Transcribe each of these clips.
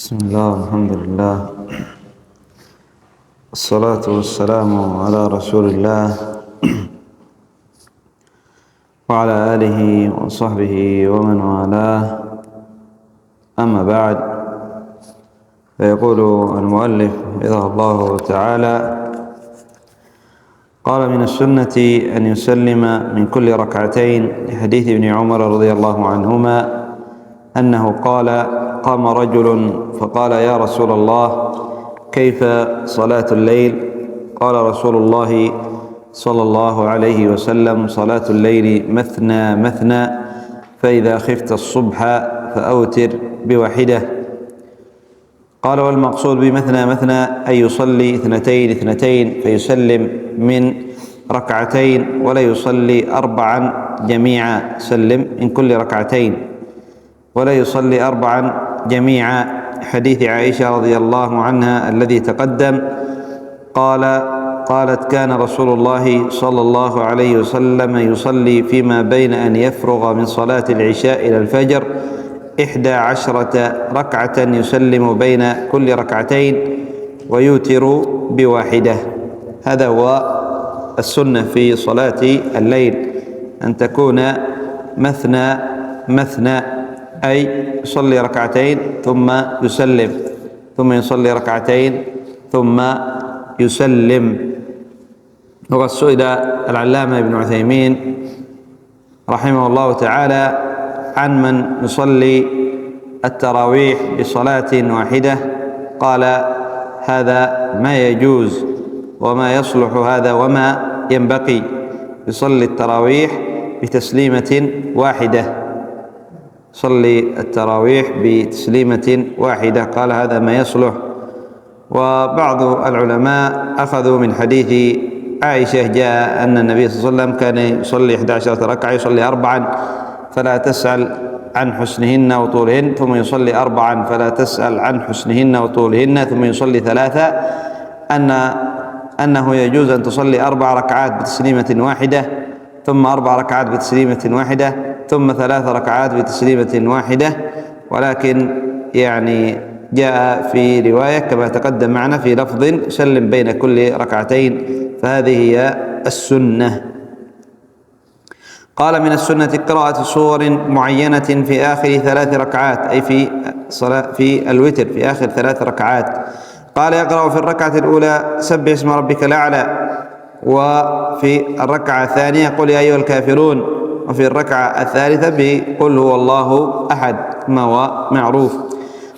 بسم الله الحمد لله والصلاة والسلام على رسول الله وعلى آله وصحبه ومن والاه. أما بعد، فيقول المؤلف حفظه الله تعالى: قال من السنة أن يسلم من كل ركعتين لحديث ابن عمر رضي الله عنهما أنه قال: قام رجل فقال: يا رسول الله، كيف صلاة الليل؟ قال رسول الله صلى الله عليه وسلم: صلاة الليل مثنى مثنى، فإذا خفت الصبح فأوتر بواحدة. قال: والمقصود بمثنى مثنى أن يصلي اثنتين اثنتين فيسلم من ركعتين، ولا يصلي أربعا جميعا، سلم من كل ركعتين ولا يصلي أربعا جميعا. حديث عائشة رضي الله عنها الذي تقدم، قالت: كان رسول الله صلى الله عليه وسلم يصلي فيما بين أن يفرغ من صلاة العشاء إلى الفجر 11 ركعة، يسلم بين كل ركعتين ويوتر بواحدة. هذا هو السنة في صلاة الليل، أن تكون مثنى مثنى، أي يصلي ركعتين ثم يسلم، ثم يصلي ركعتين ثم يسلم. وقد سئل العلامة ابن عثيمين رحمه الله تعالى عن من يصلي التراويح بصلاة واحدة، قال: هذا ما يجوز وما يصلح هذا وما ينبغي، يصلي التراويح بتسليمة واحدة، صلي التراويح بتسليمة واحدة، قال: هذا ما يصلح. وبعض العلماء أخذوا من حديث عائشة، جاء أن النبي صلى الله عليه وسلم كان يصلي 11 ركعة، يصلي 4 فلا تسأل عن حسنهن وطولهن، ثم يصلي 4 فلا تسأل عن حسنهن وطولهن، ثم يصلي 3، أنه يجوز أن تصلي 4 ركعات بتسليمة واحدة، ثم 4 ركعات بتسليمة واحدة، ثم 3 ركعات بتسليمة واحدة. ولكن يعني جاء في رواية كما تقدم معنا في لفظ: سلم بين كل ركعتين، فهذه هي السنة. قال: من السنة قراءة سور معينة في آخر 3 ركعات، أي في الوتر في آخر 3 ركعات. قال: يقرأ في الركعة الأولى سبح اسم ربك الأعلى، وفي الركعة الثانية قل يا أيها الكافرون، وفي الركعة الثالثة بقل هو الله أحد، ما هو معروف.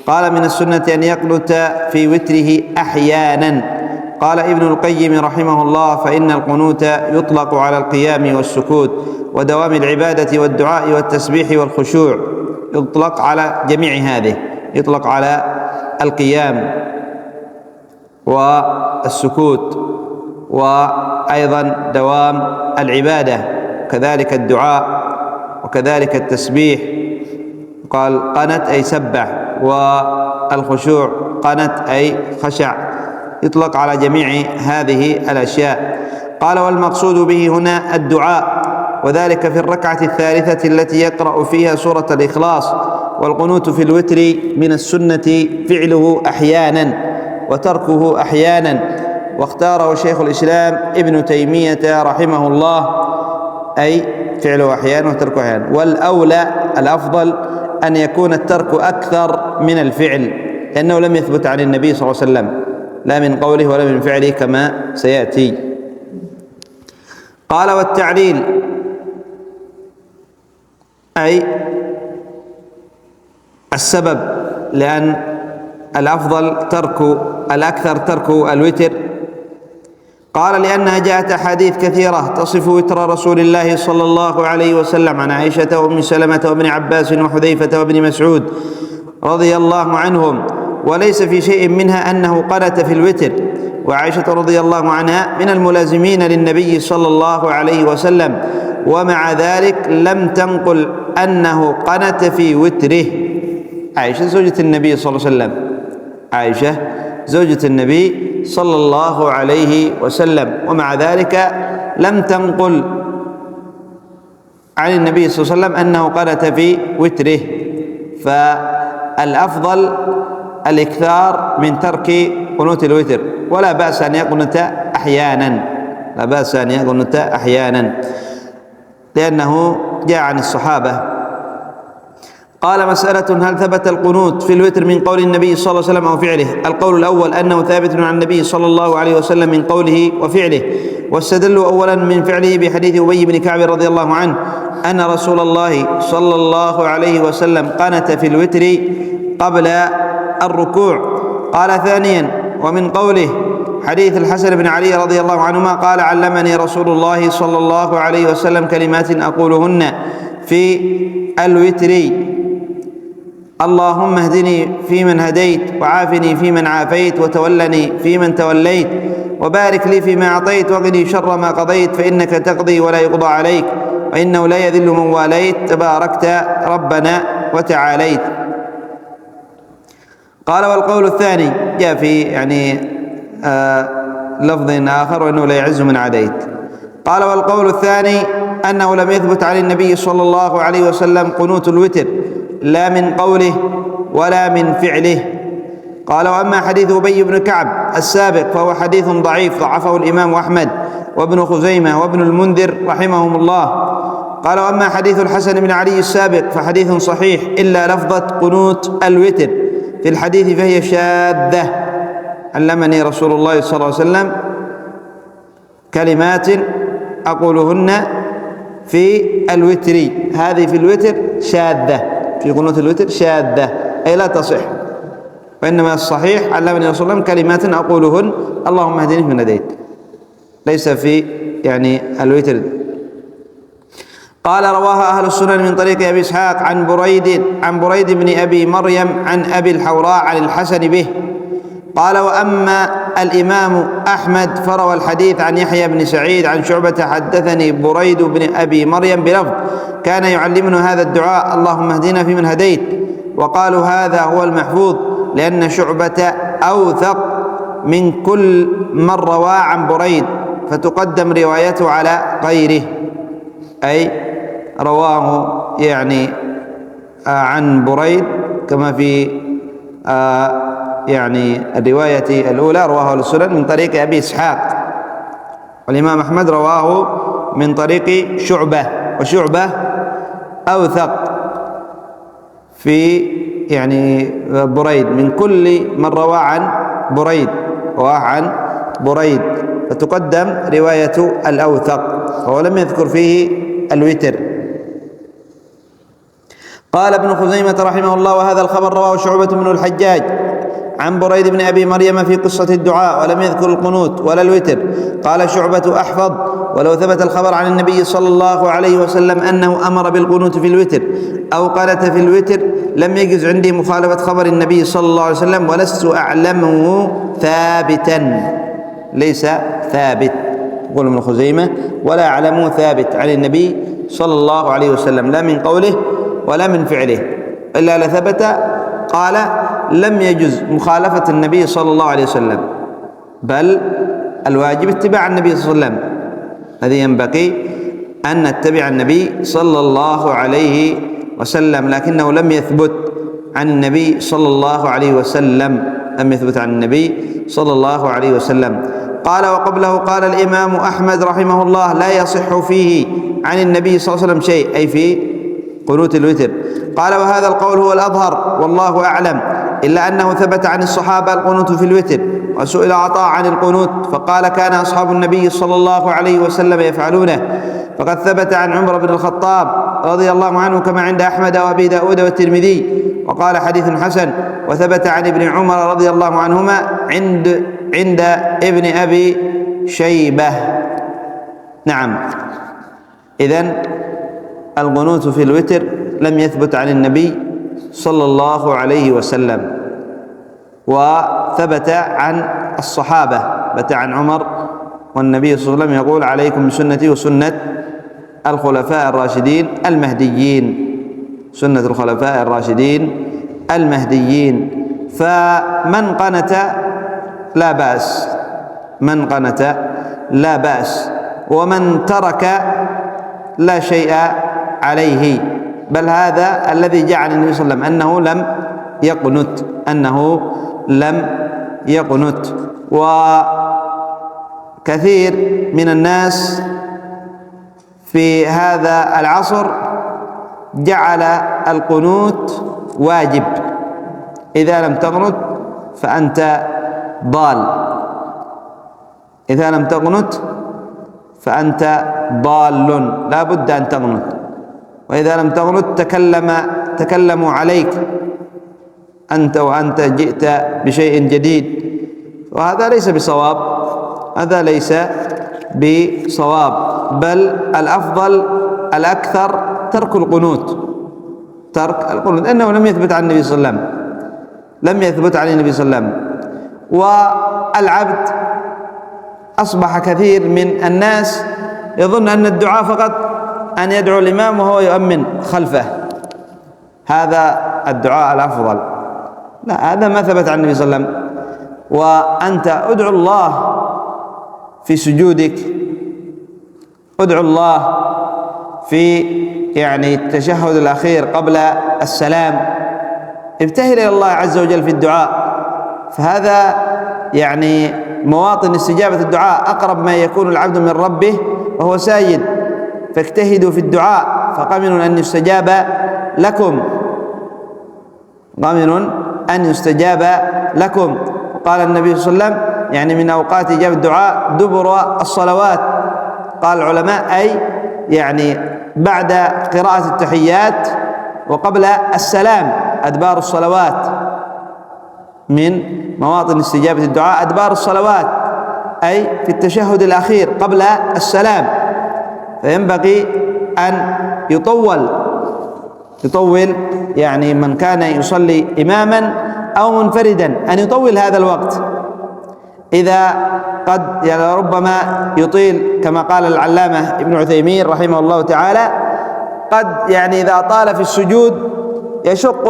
قال: من السنة أن يقنت في وتره أحيانا. قال ابن القيم رحمه الله: فإن القنوت يطلق على القيام والسكوت ودوام العبادة والدعاء والتسبيح والخشوع، يطلق على جميع هذه، يطلق على القيام والسكوت، وأيضا دوام العبادة، كذلك الدعاء، وكذلك التسبيح. قال: قنت أي سبح، والخشوع قنت أي خشع، يطلق على جميع هذه الأشياء. قال: والمقصود به هنا الدعاء، وذلك في الركعة الثالثة التي يقرأ فيها سورة الإخلاص. والقنوت في الوتر من السنة فعله أحيانا وتركه أحيانا، واختاره شيخ الإسلام ابن تيمية رحمه الله، أي فعله أحيانا وتركه أحيانا. والأولى الأفضل أن يكون الترك أكثر من الفعل، لأنه لم يثبت عن النبي صلى الله عليه وسلم، لا من قوله ولا من فعله كما سيأتي. قال: والتعليل أي السبب، لأن الأفضل الأكثر ترك الوتر. قال: لأنها جاءت أحاديث كثيرة تصف وتر رسول الله صلى الله عليه وسلم عن عائشة وأم سلمة وابن عباس وحذيفة وابن مسعود رضي الله عنهم، وليس في شيء منها أنه قنت في الوتر. وعائشة رضي الله عنها من الملازمين للنبي صلى الله عليه وسلم، ومع ذلك لم تنقل أنه قنت في وتره. عائشة زوجة النبي صلى الله عليه وسلم، عائشة زوجة النبي صلى الله عليه وسلم، ومع ذلك لم تنقل عن النبي صلى الله عليه وسلم أنه قنت في وتره. فالأفضل الإكثار من ترك قنوت الوتر، ولا بأس أن يقنت أحيانا، لا بأس أن يقنت أحيانا، لأنه جاء عن الصحابة. قال: مسألة: هل ثبت القنوت في الوتر من قول النبي صلى الله عليه وسلم أو فعله؟ القول الأول أنه ثابت عن النبي صلى الله عليه وسلم من قوله وفعله، واستدلوا أولا من فعله بحديث أبي بن كعب رضي الله عنه أن رسول الله صلى الله عليه وسلم قنت في الوتر قبل الركوع. قال: ثانيا ومن قوله حديث الحسن بن علي رضي الله عنهما قال: علمني رسول الله صلى الله عليه وسلم كلمات أقولهن في الوتر: اللهم اهدني فيمن هديت، وعافني فيمن عافيت، وتولني فيمن توليت، وبارك لي فيما أعطيت، وقني شر ما قضيت، فإنك تقضي ولا يقضى عليك، وإنه لا يذل من واليت، تباركت ربنا وتعاليت. قال: والقول الثاني جاء في لفظ آخر: وإنه لا يعز من عاديت. قال: والقول الثاني أنه لم يثبت عن النبي صلى الله عليه وسلم قنوت الوتر، لا من قوله ولا من فعله. قال: وأما حديث أبي بن كعب السابق فهو حديث ضعيف ضعفه الإمام أحمد وابن خزيمة وابن المنذر رحمهم الله. قال: وأما حديث الحسن بن علي السابق فحديث صحيح إلا لفظة قنوت الوتر في الحديث فهي شاذة. علمني رسول الله صلى الله عليه وسلم كلمات أقولهن في الوتر، هذه في الوتر شاذة، في قنوت الوتر شاذة أي لا تصح، وإنما الصحيح علمني رسول الله كلمات أقولهن اللهم اهدني فيمن هديت، ليس في الوتر. قال: رواها أهل السنن من طريق أبي إسحاق عن بريد بن أبي مريم عن أبي الحوراء عن الحسن به. قال: وأما الإمام أحمد فروى الحديث عن يحيى بن سعيد عن شعبة حدثني بريد بن أبي مريم بلفظ كان يعلمنا هذا الدعاء: اللهم اهدنا فيمن هديت. وقالوا هذا هو المحفوظ، لأن شعبة أوثق من كل من روى عن بريد، فتقدم روايته على غيره، أي رواه عن بريد كما في الرواية الأولى رواه السنن من طريق أبي إسحاق، والإمام أحمد رواه من طريق شعبة، وشعبة أوثق في بريد من كل من روى عن بريد، فتقدم رواية الأوثق، وهو لم يذكر فيه الوتر. قال ابن خزيمة رحمه الله: وهذا الخبر رواه شعبة بن الحجاج عن بريد بن أبي مريم في قصة الدعاء، ولم يذكر القنوت ولا الوتر. قال شعبة: أحفظ، ولو ثبت الخبر عن النبي صلى الله عليه وسلم أنه أمر بالقنوت في الوتر أو قنت في الوتر لم يجز عندي مخالفة خبر النبي صلى الله عليه وسلم، ولست أعلمه ثابتا، ليس ثابت، يقول ابن خزيمة: ولا أعلمه ثابت عن النبي صلى الله عليه وسلم، لا من قوله ولا من فعله، إلا لثبت قال لم يجز مخالفة النبي صلى الله عليه وسلم، بل الواجب اتباع النبي صلى الله عليه وسلم. الذي ينبغي أن نتبع النبي صلى الله عليه وسلم، لكنه لم يثبت عن النبي صلى الله عليه وسلم، لم يثبت عن النبي صلى الله عليه وسلم. قال: وقبله قال الإمام أحمد رحمه الله: لا يصح فيه عن النبي صلى الله عليه وسلم شيء، أي في قنوت الوتر. قال: وهذا القول هو الأظهر والله أعلم، إلا أنه ثبت عن الصحابة القنوت في الوتر. وسئل عطاء عن القنوت فقال: كان أصحاب النبي صلى الله عليه وسلم يفعلونه. فقد ثبت عن عمر بن الخطاب رضي الله عنه كما عند أحمد وأبي داود والترمذي، وقال حديث حسن. وثبت عن ابن عمر رضي الله عنهما عند ابن أبي شيبة. نعم، إذن القنوت في الوتر لم يثبت عن النبي صلى الله عليه وسلم، وثبت عن الصحابة، ثبت عن عمر، والنبي صلى الله عليه وسلم يقول: عليكم بسنتي وسنة الخلفاء الراشدين المهديين، سنة الخلفاء الراشدين المهديين. فمن قنت لا بأس، من قنت لا بأس، ومن ترك لا شيء عليه، بل هذا الذي جعل النبي صلى الله عليه وسلم أنه لم يقنت، أنه لم يقنت. وكثير من الناس في هذا العصر جعل القنوت واجب، إذا لم تقنت فأنت ضال، إذا لم تقنت فأنت ضال، لا بد أن تقنت، وإذا لم تقنت تكلموا عليك أنت وأنت جئت بشيء جديد، وهذا ليس بصواب، هذا ليس بصواب، بل الأفضل الأكثر ترك القنوت، ترك القنوت، إنه لم يثبت عن النبي صلى الله عليه وسلم، لم يثبت عن النبي صلى الله عليه وسلم. والعبد أصبح كثير من الناس يظن أن الدعاء فقط أن يدعو الإمام وهو يؤمن خلفه، هذا الدعاء الأفضل، لا، هذا ما ثبت عن النبي صلى الله عليه وسلم. وأنت ادعو الله في سجودك، ادعو الله في التشهد الأخير قبل السلام، ابتهل إلى الله عز وجل في الدعاء، فهذا مواطن استجابة الدعاء، أقرب ما يكون العبد من ربه وهو ساجد، فاجتهدوا في الدعاء فقمن أن يستجاب لكم، قمن أن يستجاب لكم. قال النبي صلى الله عليه وسلم من أوقات إجابة الدعاء دبر الصلوات، قال العلماء أي بعد قراءة التحيات وقبل السلام، أدبار الصلوات من مواطن استجابة الدعاء، أدبار الصلوات أي في التشهد الأخير قبل السلام، فينبغي أن يطول من كان يصلي إماما أو منفردا أن يطول هذا الوقت، إذا قد ربما يطيل، كما قال العلامة ابن عثيمين رحمه الله تعالى، قد إذا طال في السجود يشق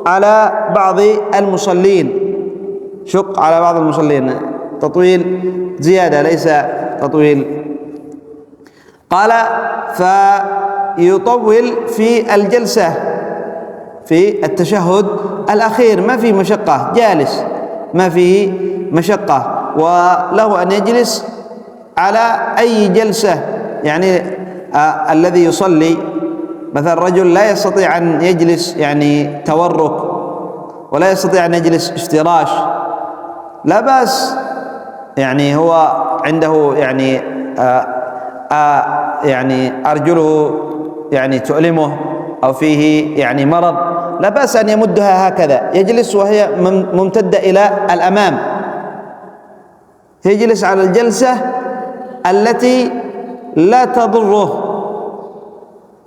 على بعض المصلين، شق على بعض المصلين، تطويل زيادة ليس تطويل. قال فيطول في الجلسة في التشهد الأخير، ما فيه مشقة، جالس ما فيه مشقة، وله أن يجلس على أي جلسة، الذي يصلي مثلا رجل لا يستطيع أن يجلس تورك، ولا يستطيع أن يجلس افتراش، لا بأس، هو عنده أرجله تؤلمه أو فيه مرض، لا بأس أن يمدها هكذا، يجلس وهي ممتدة إلى الأمام، يجلس على الجلسة التي لا تضره،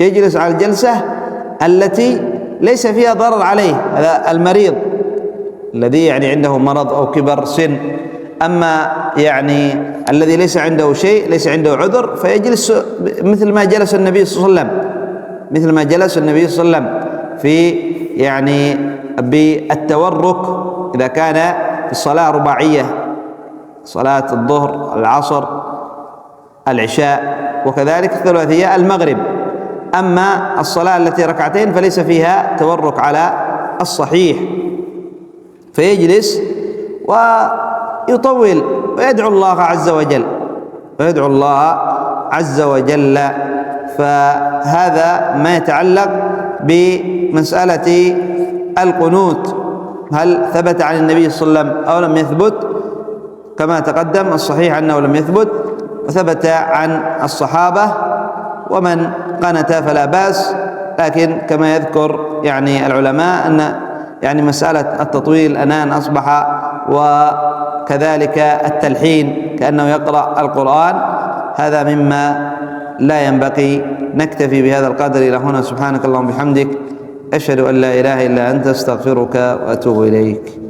يجلس على الجلسة التي ليس فيها ضرر عليه، هذا المريض الذي عنده مرض أو كبر سن. أما الذي ليس عنده شيء، ليس عنده عذر، فيجلس مثل ما جلس النبي صلى الله عليه وسلم، مثل ما جلس النبي صلى الله عليه وسلم في بالتورك، إذا كان في الصلاة رباعية، صلاة الظهر العصر العشاء، وكذلك الثلاثية المغرب. أما الصلاة التي ركعتين فليس فيها تورك على الصحيح، فيجلس ويطول ويدعو الله عز وجل، ويدعو الله عز وجل. فهذا ما يتعلق بمسألة القنوت، هل ثبت عن النبي صلى الله عليه وسلم أو لم يثبت؟ كما تقدم الصحيح أنه لم يثبت، وثبت عن الصحابة، ومن قنت فلا بأس، لكن كما يذكر العلماء أن مسألة التطويل الآن أصبح، وكذلك التلحين كأنه يقرأ القرآن، هذا مما لا ينبغي. نكتفي بهذا القدر إلى هنا، سبحانك اللهم وبحمدك، أشهد أن لا إله إلا أنت، أستغفرك وأتوب إليك.